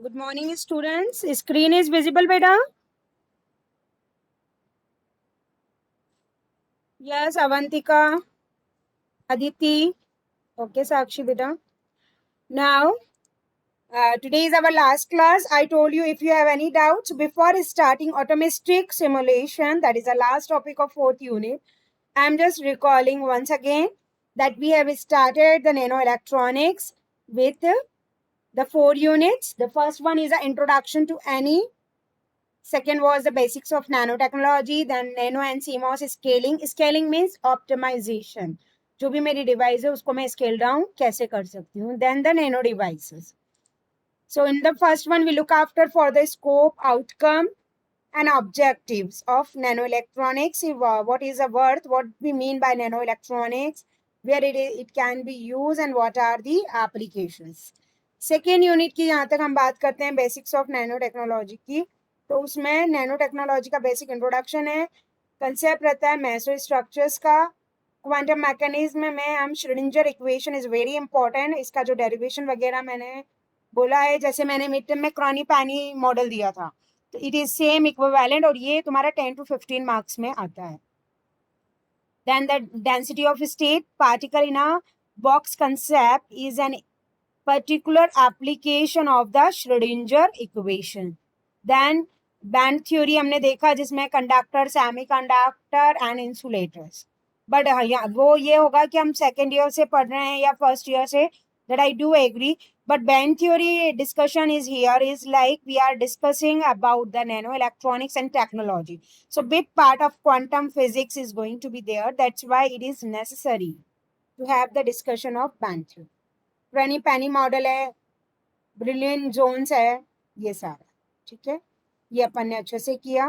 Good morning, students. Screen is visible, beta? Yes, Avantika, Aditi. Okay, Sakshi, beta. Now, today is our last class. I told you if you have any doubts before starting automatic simulation, that is the last topic of fourth unit. I am just recalling once again that we have started the nanoelectronics with the 4 units. The first one is an introduction to any. Second was the basics of nanotechnology, then nano and CMOS scaling. Scaling means optimization. जो भी मेरी device है उसको मैं scale down कैसे कर सकती हूँ. Then the nano devices. So in the first one we look after for the scope, outcome and objectives of nanoelectronics. What is the worth, what we mean by nanoelectronics, where it can be used and what are the applications. Second unit की यहाँ तक हम बात करते हैं basics of nano technology की. तो उसमें नैनो टेक्नोलॉजी का बेसिक इंट्रोडक्शन है. कंसेप्ट रहता है मेसो स्ट्रक्चर्स का. क्वांटम मैकेनिज्म में हम Schrodinger equation is very important. इसका जो डेरिवेशन वगैरह मैंने बोला है, जैसे मैंने मिड टर्म में क्रॉनी पैनी मॉडल दिया था, तो इट इज सेम इक्विवेलेंट और ये तुम्हारा 10 to 15 मार्क्स में आता है. Then the density of state particle in a box concept is an particular application of the Schrödinger equation. Then band theory हमने देखा जिसमें conductor, semiconductor and insulators. But वो ये होगा कि हम सेकेंड ईयर से पढ़ रहे हैं या फर्स्ट ईयर से, that I do agree. But band theory discussion is here is like we are discussing about the nanoelectronics and technology. So big part of quantum physics is going to be there. That's why it is necessary to have the discussion of band theory. Crony पैनी model है, brilliant Jones है, ये सारा ठीक है. ये अपन ने अच्छे से किया.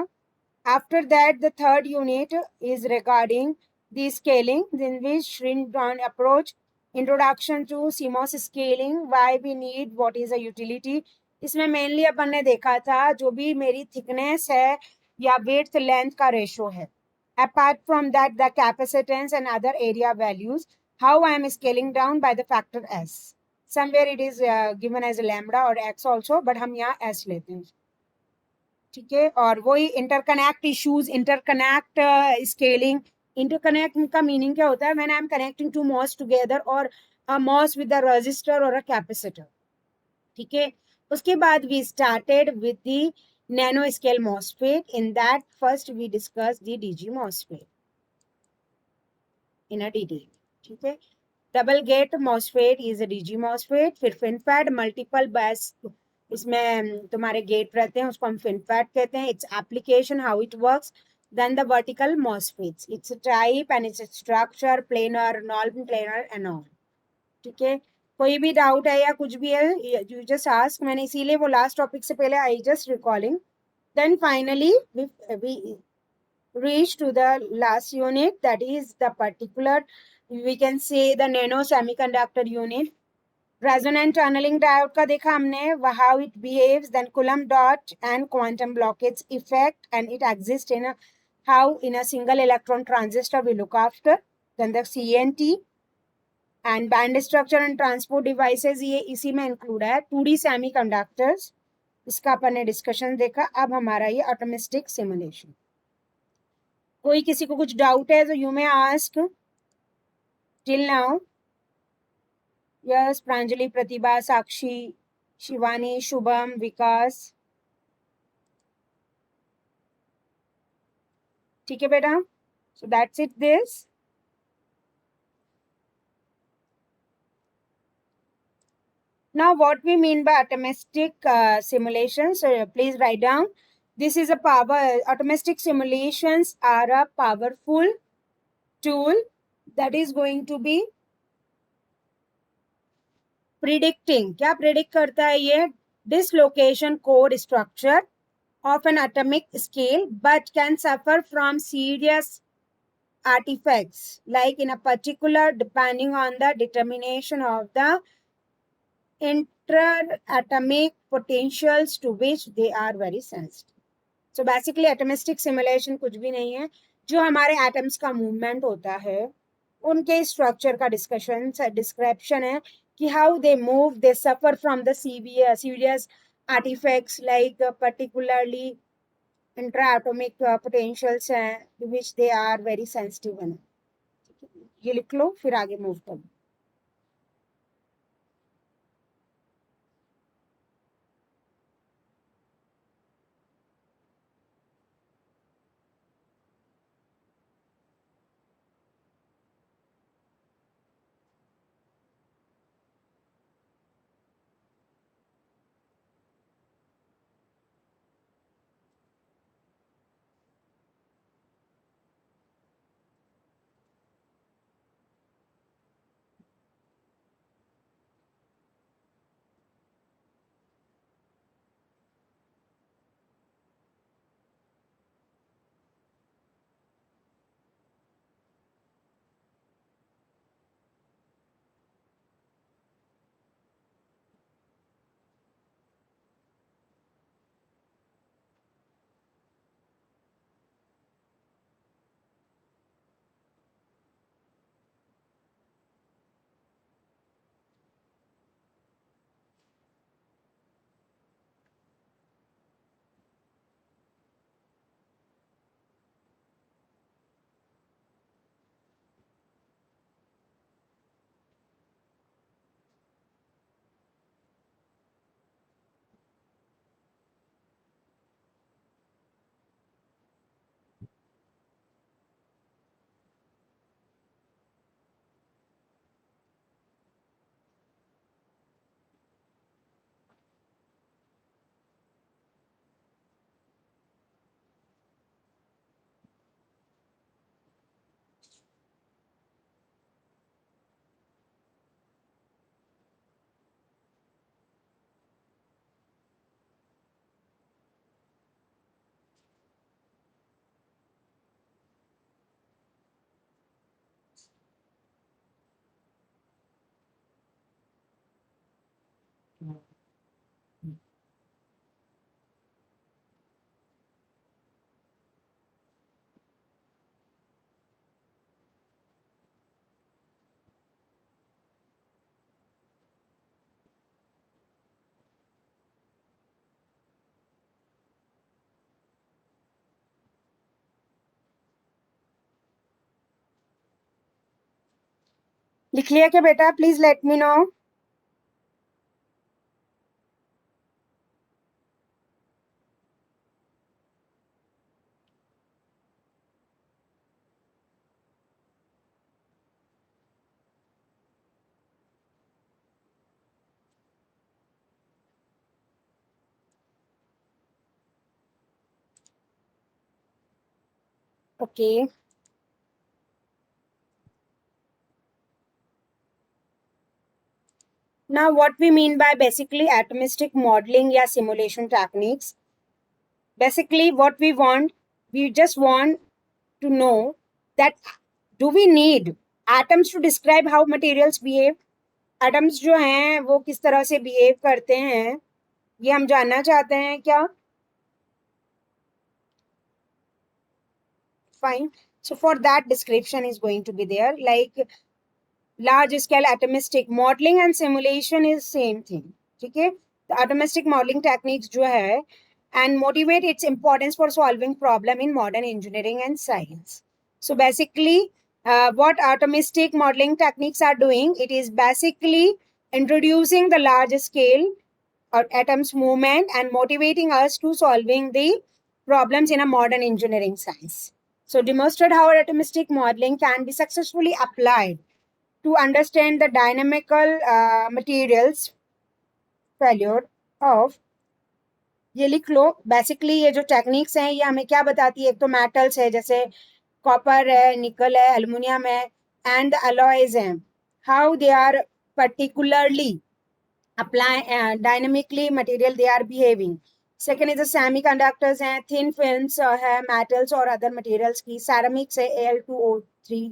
After that the third unit is regarding the scaling in which shrink down approach, introduction to CMOS scaling, why we need, what is a utility. इसमें मेनली अपन ने देखा था जो भी मेरी थिकनेस है या विड्थ लेंथ का रेशो है, apart from that the capacitance and other area values, how I am scaling down by the factor s. Somewhere it is given as lambda or x also, but हम यहाँ s लेते हैं. ठीक है. और वही interconnect issues, interconnect scaling. Interconnect का meaning क्या होता है? When I am connecting two MOS together और a MOS with a resistor और अ कैपेसिटर. ठीक है. उसके बाद we started with the nano scale MOSFET. In that first we discuss the DG MOSFET in a detail. ठीक है. Double gate MOSFET is DG MOSFET. फिर FinFET multiple बैस, इसमें तुम्हारे गेट रहते हैं, उसको हम फिनफैट कहते हैं. Its application, how it works. Then the vertical MOSFETs, its type and its structure, planar, non planar and all. ठीक है. कोई भी डाउट है या कुछ भी है, यू जस्ट आस्क. मैंने इसीलिए वो लास्ट टॉपिक से पहले I just recalling. Then finally we reach to the last unit, that is the particular, we can say the nano semiconductor unit. Resonant tunneling diode का देखा हमने, how it behaves. Then Coulomb dot and quantum blockage effect, and it exists in a, how in a single electron transistor we look after. Then the CNT and band structure and transport devices, ये इसी में include है. 2D semiconductors, इसका अपन ने discussion देखा. अब हमारा ये ऑटोमेटिक सिमुलेशन. कोई किसी को कुछ डाउट है तो you may ask till now. Yes, Pranjali, Pratibha, Sakshi, Shivani, Shubham, Vikas. ठीक है बेटा. So that's it this. Now what we mean by atomistic simulations, so please write down. This is a power, atomistic simulations are a powerful tool that is going to be predicting. क्या predict करता है ये? Dislocation code structure of an atomic scale, but can suffer from serious artifacts, like in a particular, depending on the determination of the interatomic potentials to which they are very sensitive. So basically atomistic simulation कुछ भी नहीं है, जो हमारे atoms का movement होता है उनके structure का description है कि how they move, they suffer from the serious artifacts like particularly intraatomic potentials हैं which they are very sensitive हैं. ये लिख लो फिर आगे मूव करो. लिख लिया क्या बेटा? Please let me know. Okay. Now, what we mean by basically atomistic modeling या simulation techniques. Basically, what we just want to know that do we need atoms to describe how materials behave? Atoms जो हैं वो किस तरह से behave करते हैं, ये हम जानना चाहते हैं क्या? Fine. So for that, description is going to be there, like large scale atomistic modeling and simulation is same thing. ठीक है? The atomistic modeling techniques जो है and motivate its importance for solving problem in modern engineering and science. So basically, what atomistic modeling techniques are doing, it is basically introducing the large scale or atoms movement and motivating us to solving the problems in a modern engineering science. So demonstrate how atomistic modeling can be successfully applied to understand the dynamical materials failure of. ये लिख लो. Basically ये जो techniques हैं ये हमें क्या बताती है? एक तो मेटल्स है जैसे कॉपर है, निकल है, एल्युमिनियम है, एंड द अलॉयज हैं, how they are particularly apply dynamically material they are behaving. Second is the semiconductors हैं, thin films है, metals और other materials की, ceramics है, Al2O3,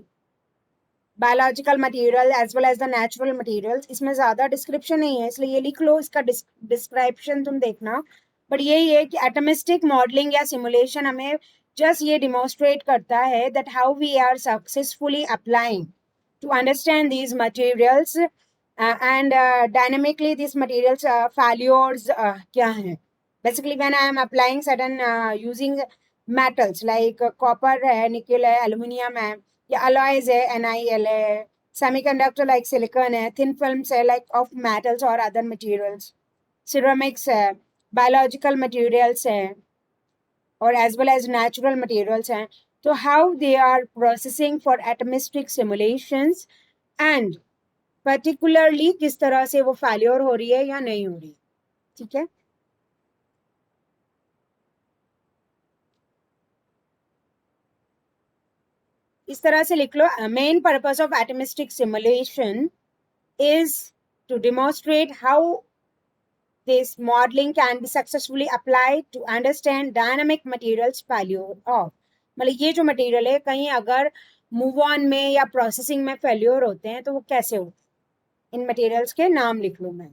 biological material as well as the natural materials. इसमें ज्यादा description नहीं है इसलिए ये लिख लो, इसका डिस्क्रिप्शन तुम देखना. बट यही है कि एटमिस्टिक मॉडलिंग या सिमुलेशन हमें जस्ट ये डिमॉन्स्ट्रेट करता है that how we are successfully applying to understand these materials and dynamically these materials failures kya hai? Basically when I am applying certain using metals like copper hai, nickel hai, aluminium hai, या alloys है, NiL है, semiconductor like silicon है, thin films है like of metals or other materials, ceramics है, biological materials है, or as well as natural materials हैं. So how they are processing for atomistic simulations and particularly किस तरह से वो failure हो रही है या नहीं हो रही. ठीक है. इस तरह से लिख लो. Main purpose of atomistic simulation is to demonstrate how this modeling can be successfully applied to understand dynamic materials failure of. मतलब ये जो मटेरियल है कहीं अगर मूव ऑन में या प्रोसेसिंग में फेल्योर होते हैं तो वो कैसे होते हैं. इन मटेरियल्स के नाम लिख लो. मैं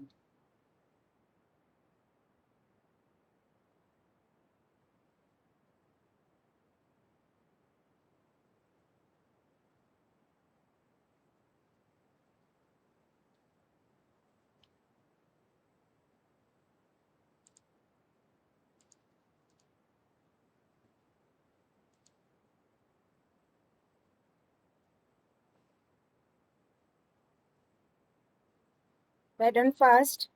right on fast.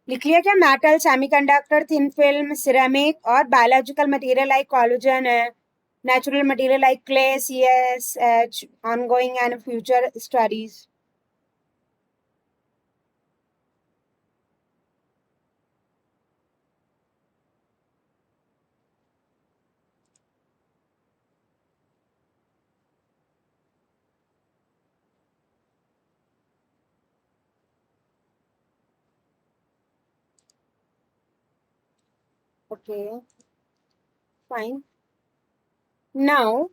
लिख लिया क्या? Metal, semiconductor, thin film, ceramic और बायोलॉजिकल मटेरियल लाइक कोलेजन है, natural material like clay, CSH, ongoing and future studies. Okay, fine. Now,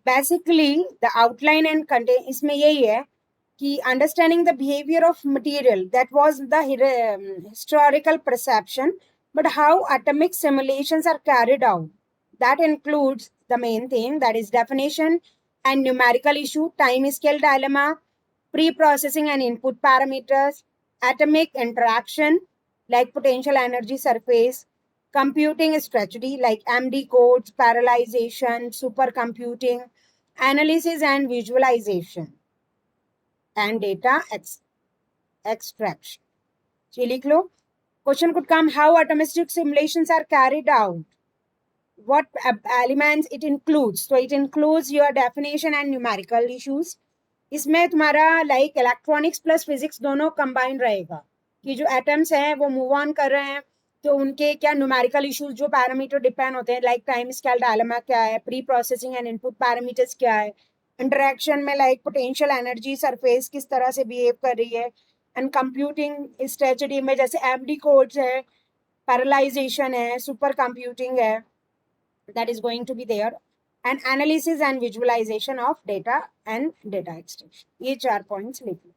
basically the outline and content इसमें यही है कि understanding the behavior of material, that was the historical perception, but how atomic simulations are carried out. That includes the main thing, that is definition and numerical issue, time scale dilemma, pre-processing and input parameters, atomic interaction like potential energy surface, computing strategy like MD codes, parallelization, supercomputing, analysis and visualization, and data extraction. ये लिख लो. Question could come, how atomistic simulations are carried out? What elements it includes? So it includes your definition and numerical issues. इसमें तुम्हारा like electronics plus physics दोनों combined रहेगा कि जो atoms हैं वो मूव ऑन कर रहे हैं तो उनके क्या न्यूमेरिकल इश्यूज जो पैरामीटर डिपेंड होते हैं लाइक टाइम स्केल डायलेमा क्या है, pre processing and input parameters क्या है, इंटरेक्शन में लाइक पोटेंशियल एनर्जी सरफेस किस तरह से बिहेव कर रही है, एंड कंप्यूटिंग स्ट्रेटजी में जैसे एमडी कोड्स है, पैरेलाइजेशन है, सुपर कंप्यूटिंग है, that is going to be there, and analysis and visualization of data and data extraction. ये 4 points लिख लो.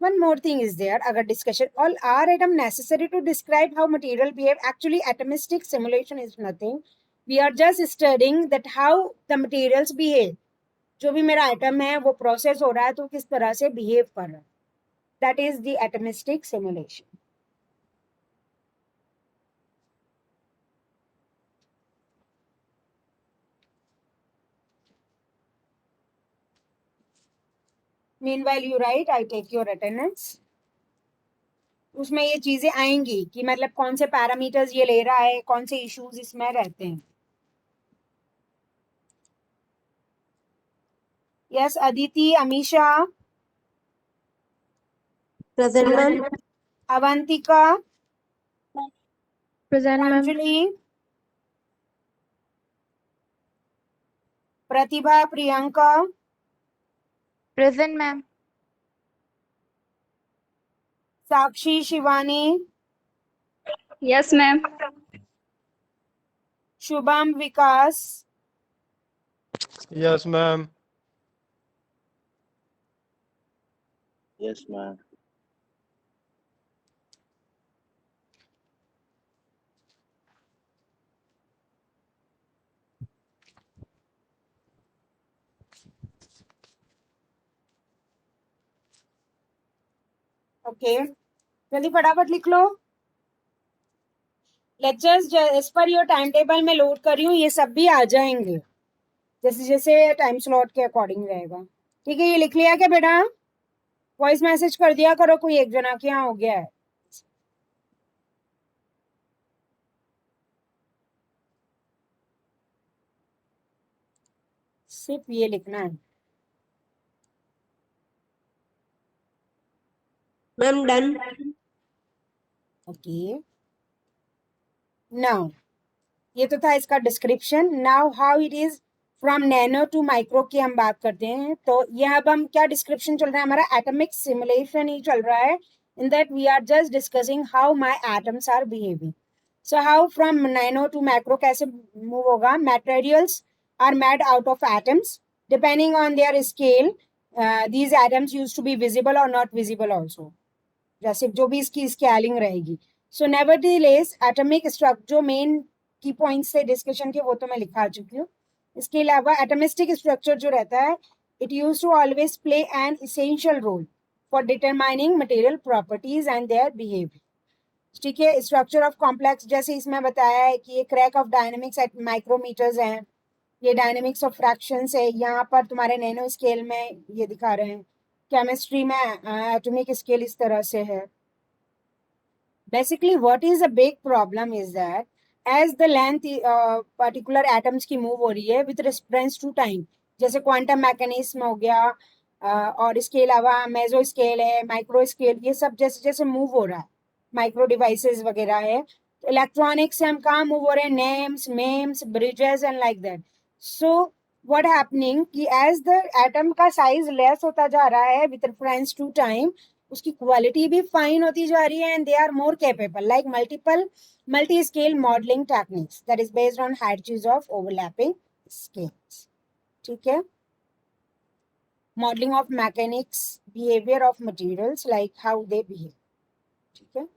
One more thing is there, अगर discussion, all are item necessary to describe how material behave. Actually atomistic simulation is nothing, we are just studying that how the materials behave. जो भी मेरा atom है वो process हो रहा है तो किस तरह से behave कर रहा है, that is the atomistic simulation. Meanwhile you write, I take your attendance. उसमें ये चीजें आएंगी कि मतलब कौन से पैरामीटर्स ये ले रहा है, कौन से इश्यूज इसमें रहते हैं. Yes Aditi, Amisha, present ma'am. Avantika, present ma'am. Anjali, Pratibha, Priyanka, present ma'am. Sakshi, Shivani, yes ma'am. Shubham, Vikas, Yes, ma'am. Yes, ma'am. Okay जल्दी फटाफट लिख लो. Lectures as per your time table में लोड कर रही हूँ, ये सब भी आ जाएंगे जैसे जैसे टाइम स्लॉट के अकॉर्डिंग रहेगा. ठीक है, ये लिख लिया क्या बेटा? वॉइस मैसेज कर दिया करो कोई एक जना के यहाँ हो गया है. सिर्फ ये लिखना है. Ma'am done. ओके नाउ ये तो था इसका description. Now how it is from nano to micro की हम बात करते हैं. तो ये अब हम क्या डिस्क्रिप्शन चल रहा है हमारा, एटॉमिक सिमुलेशन ही चल रहा है. In that we are just discussing how my atoms are behaving. So how from nano to macro कैसे मूव होगा. Materials are made out of atoms depending on their scale. These atoms used to be visible और not visible also, जैसे जो भी इसकी scaling रहेगी. So nevertheless atomic structure जो main की पॉइंट्स से डिस्कशन के वो तो मैं लिखा चुकी हूँ. इसके अलावा एटॉमिस्टिक स्ट्रक्चर जो रहता है it use to always play an essential role for determining material properties and their behaviour. ठीक है, स्ट्रक्चर ऑफ कॉम्प्लेक्स जैसे इसमें बताया है कि ये crack of dynamics at micrometres हैं, ये डायनेमिक्स ऑफ फ्रैक्शंस है. यहाँ पर तुम्हारे नैनो स्केल में ये दिखा रहे हैं, केमिस्ट्री में एटॉमिक स्केल इस तरह से है. Basically what is a big problem is that as the length particular atoms की move हो रही है with reference to time, जैसे क्वांटम मैकेनिज्म हो गया और इसके अलावा मेजो स्केल है, माइक्रो स्केल, ये सब जैसे जैसे मूव हो रहा है, माइक्रो डिवाइसेस वगैरह है. तो इलेक्ट्रॉनिक्स से हम कहाँ मूव हो रहे हैं, names, MEMS, bridges and like that. So what happening कि एज द एटम का साइज लेस होता जा रहा है विथ रेफरेंस टू टाइम, उसकी क्वालिटी भी फाइन होती जा रही है and they are more capable like multiple multi scale modelling techniques that is based on hierarchies of overlapping scales. ठीक है, modelling of mechanics, behaviour of materials like how they behave. ठीक है,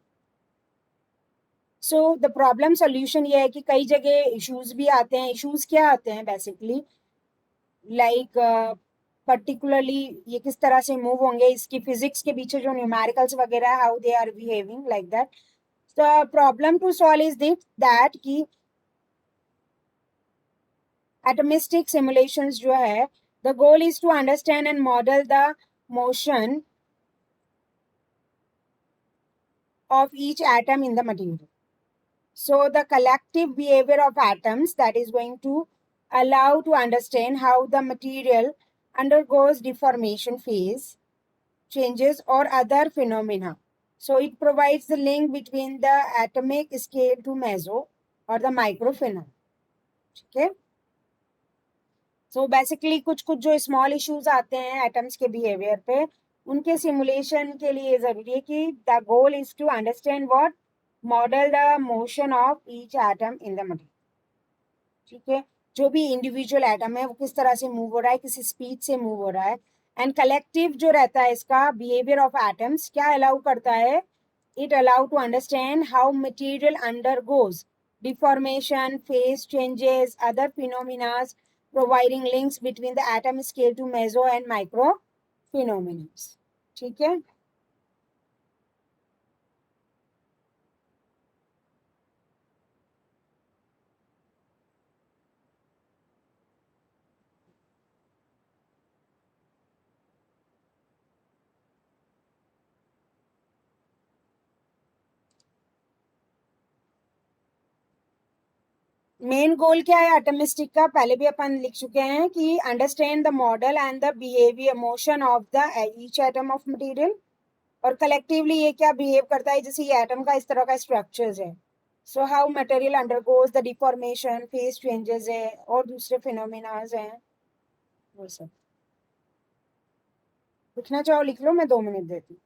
so the problem solution ये है कि कई जगह issues भी आते हैं. इश्यूज क्या आते हैं बेसिकली, लाइक पर्टिकुलरली ये किस तरह से मूव होंगे, इसकी फिजिक्स के पीछे जो न्यूमेरिकल्स वगैरह how they are behaving like that. The problem to solve is this that कि atomistic simulations जो है, the goal is to understand and model the motion of each atom in the material. So the collective behavior of atoms that is going to allow to understand how the material undergoes deformation phase changes or other phenomena. So it provides the link between the atomic scale to meso or the micro phenomena. Okay. So basically कुछ कुछ जो small issues आते हैं atoms के behaviour पे, उनके simulation के लिए जरूरी है कि the goal is to understand what model the motion of each atom in the material. ठीक है, जो भी इंडिविजुअल एटम है वो किस तरह से मूव हो रहा है, किस स्पीड से मूव हो रहा है. एंड कलेक्टिव जो रहता है इसका बिहेवियर ऑफ एटम्स क्या अलाउ करता है, it allow to understand how material undergoes deformation, phase changes, other phenomenas, providing links between the atom scale to meso and micro phenomena. ठीक है. मेन गोल क्या है एटमिस्टिक का, पहले भी अपन लिख चुके हैं कि understand the model and the behaviour motion of the each atom of material. और कलेक्टिवली ये क्या बिहेव करता है, जैसे ये एटम का इस तरह का स्ट्रक्चर्स है. So how material undergoes the deformation, phase changes है और दूसरे फिनोमिनाज हैं वो सब. लिखना चाहो लिख लो, मैं 2 मिनट देती हूँ.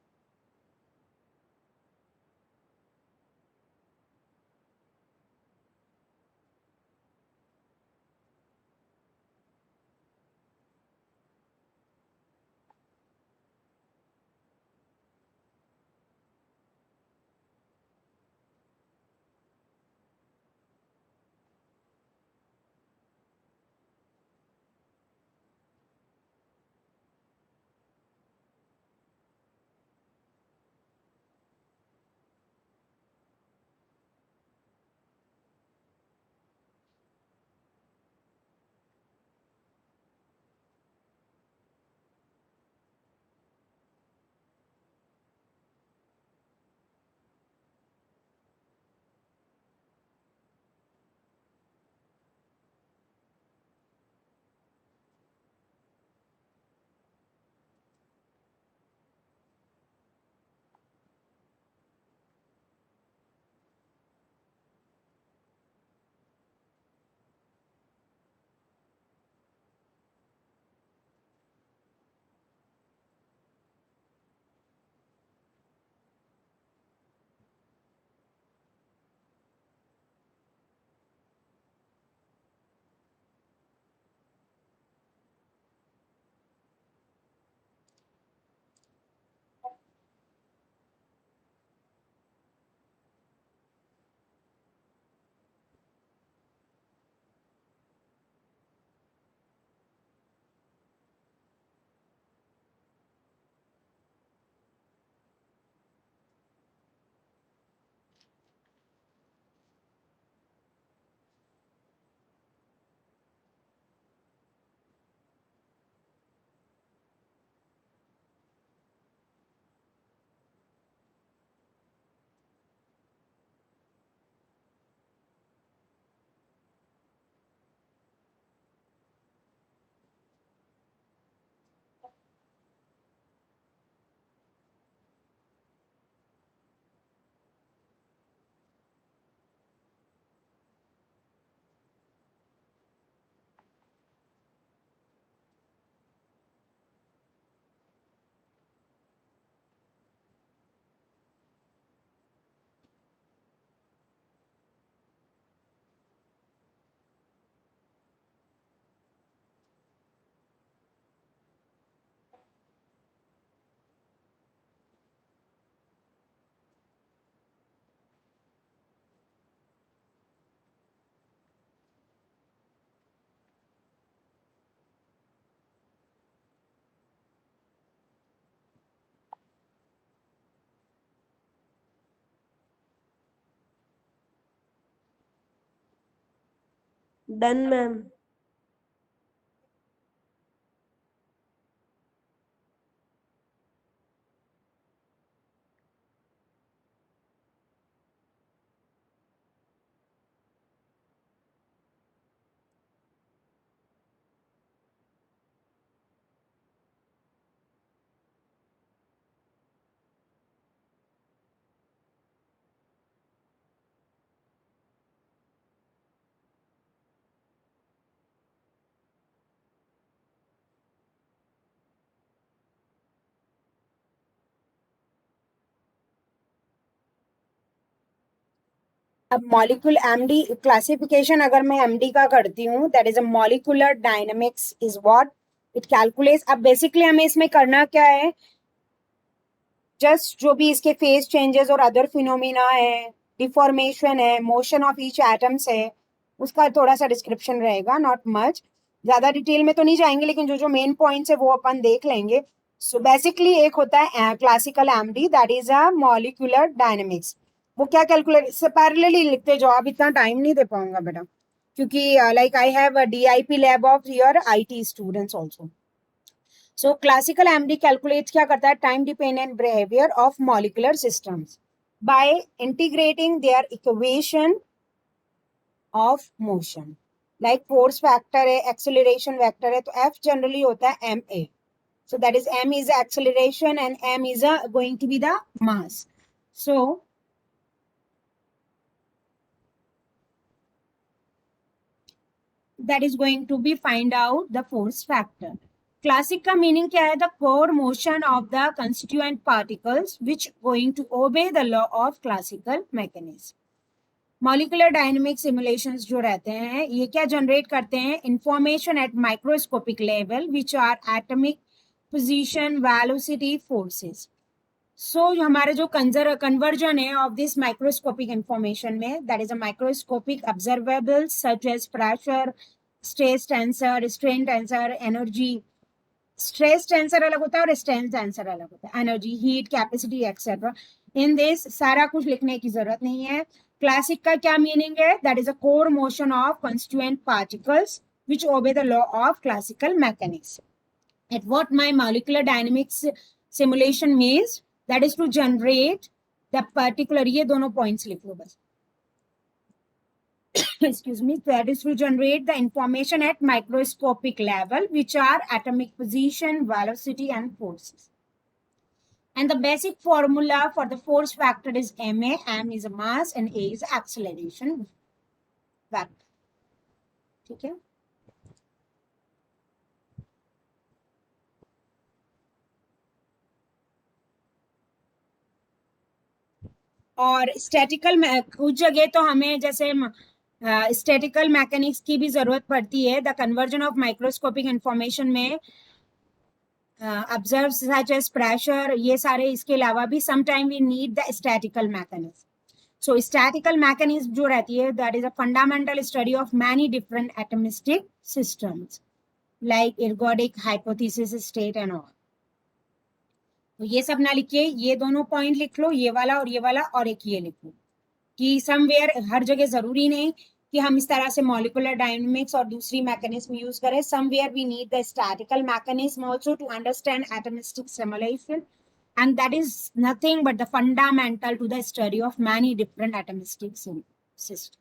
Done, ma'am. अब मॉलिक्यूल एमडी क्लासिफिकेशन अगर मैं एमडी का करती हूँ, that is a molecular dynamics is what it calculates. अब बेसिकली हमें इसमें करना क्या है, जस्ट जो भी इसके फेज चेंजेस और अदर फिनोमिना है, डिफॉर्मेशन है, मोशन ऑफ ईच एटम्स है, उसका थोड़ा सा डिस्क्रिप्शन रहेगा, नॉट मच. ज्यादा डिटेल में तो नहीं जाएंगे, लेकिन जो जो मेन पॉइंट्स है वो अपन देख लेंगे. सो बेसिकली एक होता है classical MD, that is a molecular dynamics. वो क्या कैलकुलेट, इससे पैरेलली लिखते जाओ, अब इतना टाइम नहीं दे पाऊंगा बेटा, क्योंकि like I have a DIP lab of your IT students also. So classical MD calculate क्या करता है, time dependent behaviour of molecular systems by integrating their equation of motion. Like force factor है, acceleration vector है, तो F generally होता है M A. So that is m is the acceleration and m is going to be the mass. So that is going to be find out the force factor. Classic का meaning क्या है, the core motion of the constituent particles which going to obey the law of classical mechanism. Molecular dynamic simulations जो रहते हैं ये क्या generate करते हैं, information at microscopic level which are atomic position velocity forces. So हमारे जो conversion है ऑफ दिस माइक्रोस्कोपिक इंफॉर्मेशन में, that is a microscopic observables such as pressure, stress tensor, strain tensor, energy. Stress tensor अलग होता है और strain tensor अलग होता है, energy, heat, capacity etcetera. In this सारा कुछ लिखने की जरूरत नहीं है. क्लासिक का क्या मीनिंग है, that is a core motion of constituent particles which obey the law of classical mechanics. At what my molecular dynamics simulation means, that is to generate the particular, ये दोनों points लिख लो बस. Excuse me. That is to generate the information at microscopic level which are atomic position, velocity and forces. And the basic formula for the force factor is ma. M is a mass and a is acceleration vector. ठीक है. और statistical कुछ जगह तो हमें जैसे statistical mechanics की भी जरूरत पड़ती है. The conversion of microscopic information में ऑब्जर्व सच एज प्रेशर, ये सारे, इसके अलावा भी sometime we need the statical mechanism. So statical mechanism जो रहती है, that is a fundamental study of many different atomistic systems like ergodic, hypothesis, state and all. तो ये सब ना लिखिए, ये दोनों पॉइंट लिख लो, ये वाला और ये वाला, और एक ये लिख लो कि समवेयर, हर जगह जरूरी नहीं कि हम इस तरह से मॉलिकुलर डायनेमिक्स और दूसरी मैकेनिज्म यूज करें. Somewhere we need the statical mechanism also to understand atomistic simulation, and that is nothing but the fundamental to the study of many different atomistic systems.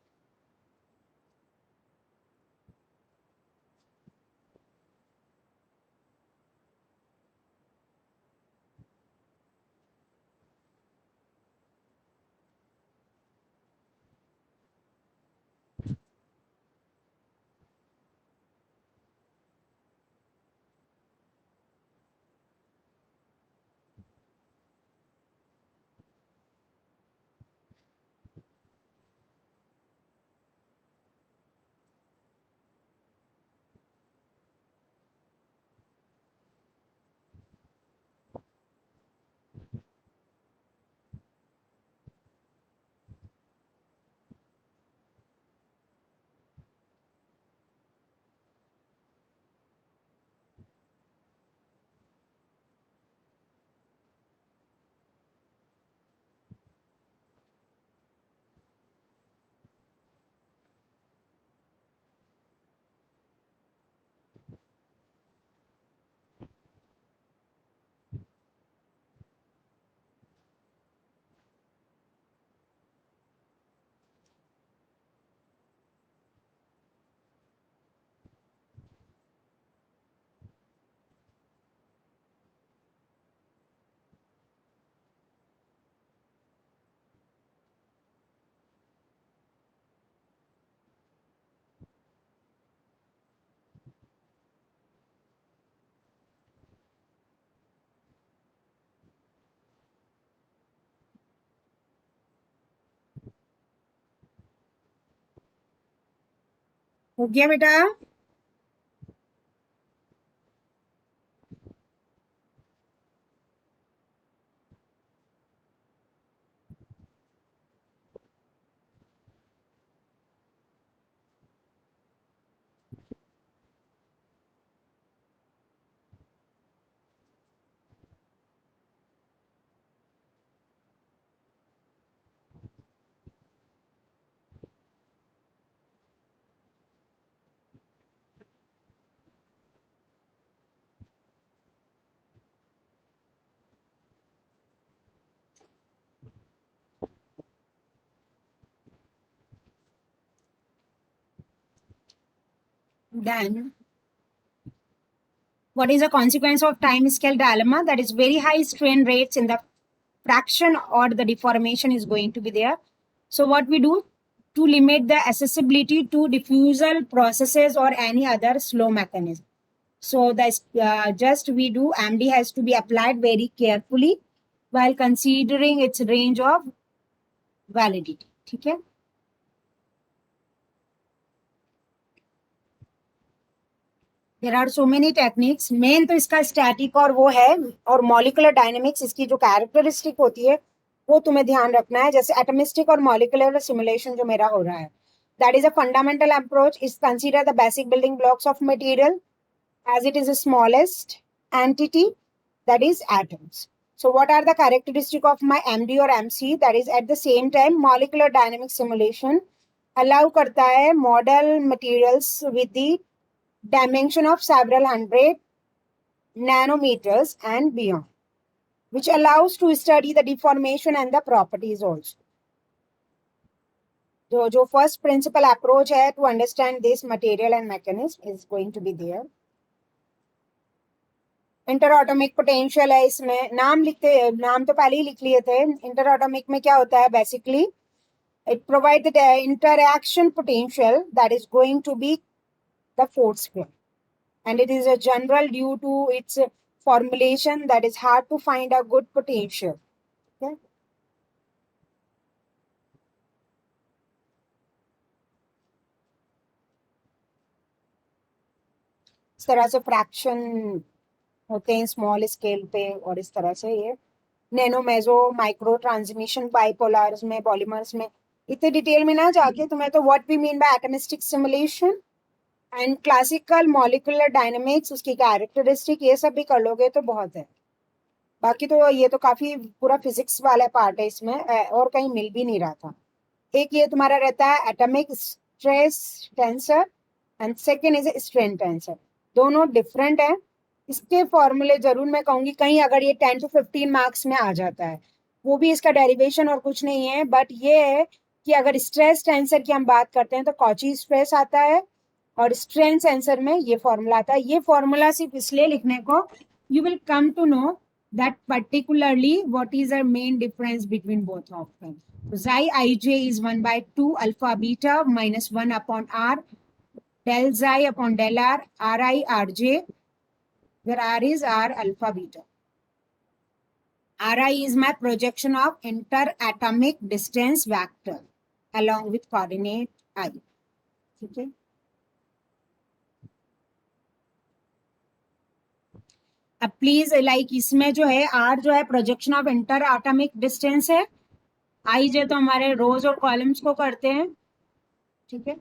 हो गया बेटा? Then what is the consequence of time scale dilemma? That is very high strain rates in the fraction or the deformation is going to be there. So what we do to limit the accessibility to diffusal processes or any other slow mechanism. So this just we do MD has to be applied very carefully while considering its range of validity. ठीक है? There are so many techniques. Main तो इसका static और वो है, और molecular dynamics इसकी जो कैरेक्टरिस्टिक होती है वो तुम्हें ध्यान रखना है. जैसे एटमिस्टिक और मॉलिकुलर सिमुलेशन जो मेरा हो रहा है, that is a fundamental approach. Is consider the basic building blocks of material as it is the smallest entity, that is atoms. So what are the characteristic of my MD or MC? That is at the same time molecular dynamic simulation allow करता है model materials with the dimension of several hundred nanometers and beyond, which allows to study the deformation and the properties also. जो first principal approach है to understand this material and mechanism is going to be there. Inter atomic potential है. इसमें नाम लिखते, नाम तो पहले ही लिख लिए थे. इंटर एटॉमिक में क्या होता है basically? It provide the interaction potential that is going to be the force field, and it is a general due to its formulation that is hard to find a good potential. Okay? इस तरह से fraction होते हैं small scale पे, और इस तरह से ये नैनो मेजो माइक्रो ट्रांसमिशन बाइपोलर्स में, पॉलीमर्स में इतने डिटेल में ना जाके तुम्हें तो what we mean by atomistic simulation and classical molecular dynamics, उसकी कैरेक्टरिस्टिक, ये सब भी कर लोगे तो बहुत है. बाकी तो ये तो काफी पूरा फिजिक्स वाला पार्ट है इसमें, और कहीं मिल भी नहीं रहा था. एक ये तुम्हारा रहता है atomic stress tensor and second is strain tensor. दोनों डिफरेंट है. इसके फॉर्मूले जरूर मैं कहूंगी कहीं अगर ये 10 to 15 मार्क्स में आ जाता है, वो भी इसका डेरिवेशन और कुछ नहीं है, बट ये है कि अगर स्ट्रेस टेंसर की हम बात करते हैं तो कॉची स्ट्रेस आता है, और स्ट्रेन टेंसर में ये फॉर्मूला आता है. ये फॉर्मूला सिर्फ इसलिए लिखने को, you will come to know that particularly what is the main difference between both of them. So xi ij is 1 by 2 alpha beta minus 1 upon r del xi upon del r ri rj, where r is r alpha beta. Ri is my projection of interatomic distance vector along with coordinate I. ठीक है. अब please like इसमें जो है are जो है projection of inter atomic distance है, आई जो तो हमारे रोज और कॉलम्स को करते हैं. ठीक है,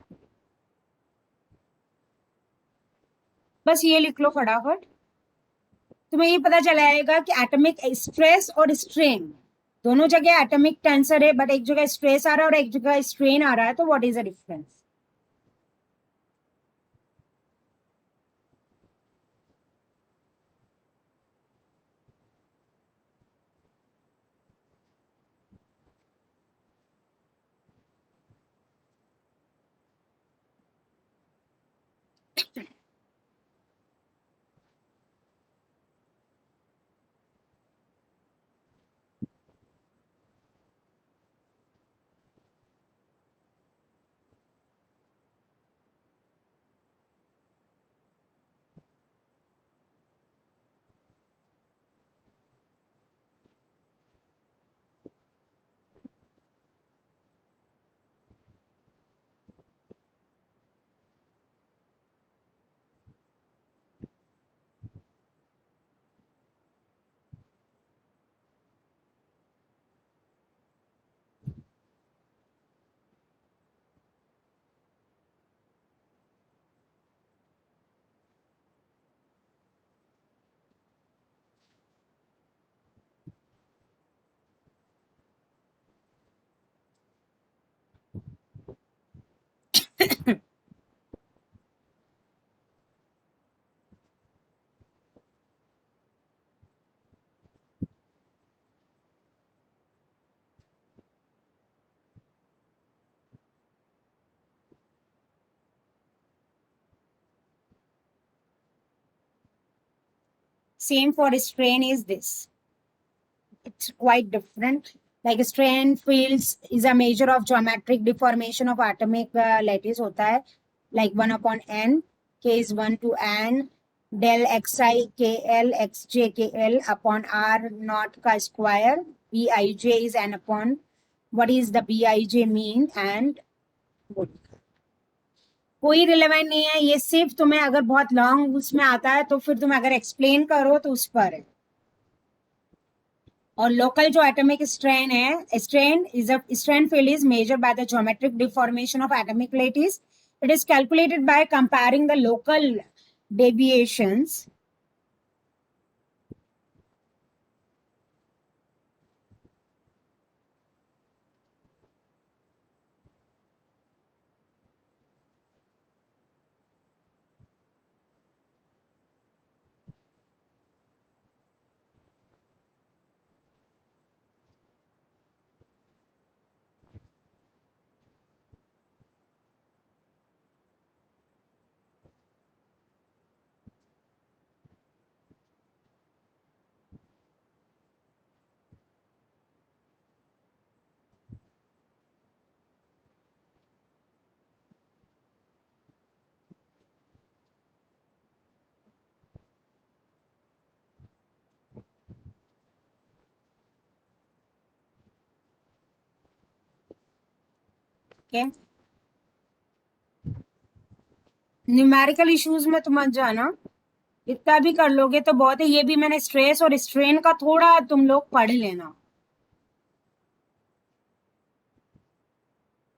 बस ये लिख लो फटाफट. तुम्हें ये पता चला जाएगा कि एटॉमिक स्ट्रेस और स्ट्रेन दोनों जगह एटॉमिक टेंसर है, बट एक जगह स्ट्रेस आ रहा है और एक जगह स्ट्रेन आ रहा है, तो what is the difference? Same for strain is this. It's quite different. Like strain fields is a measure of geometric deformation of atomic lattice होता है. Like 1/n, k is 1 to n, del xi kl xj kl upon r naught का square, bij is n upon, what is the bij mean and good. कोई relevant नहीं है ये, सिर्फ तुम्हें अगर बहुत लॉन्ग उसमें आता है तो फिर तुम अगर एक्सप्लेन करो तो उस पर है. और लोकल जो एटॉमिक स्ट्रेन है, strain field is measured by the geometric deformation of atomic lattice. It is calculated by comparing the local deviations Okay. Numerical issues में तुम मत जाना, इतना भी कर लोगे तो बहुत है. ये भी मैंने स्ट्रेस और स्ट्रेन का थोड़ा तुम लोग पढ़ लेना,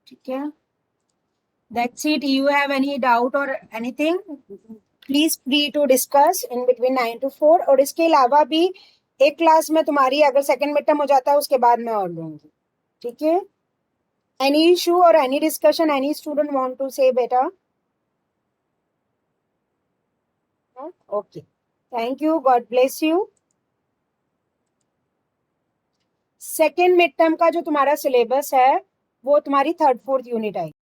ठीक है. That's it. You have any doubt or anything? Please free to discuss in between 9 to 4. और इसके अलावा भी एक क्लास में तुम्हारी अगर सेकंड मिड टर्म हो जाता है उसके बाद मैं और लूंगी, ठीक है. Any issue or any discussion any student want to say better? Okay. Thank you. God bless you. Second mid term का जो तुम्हारा सिलेबस है वो तुम्हारी 3rd 4th यूनिट आएगी.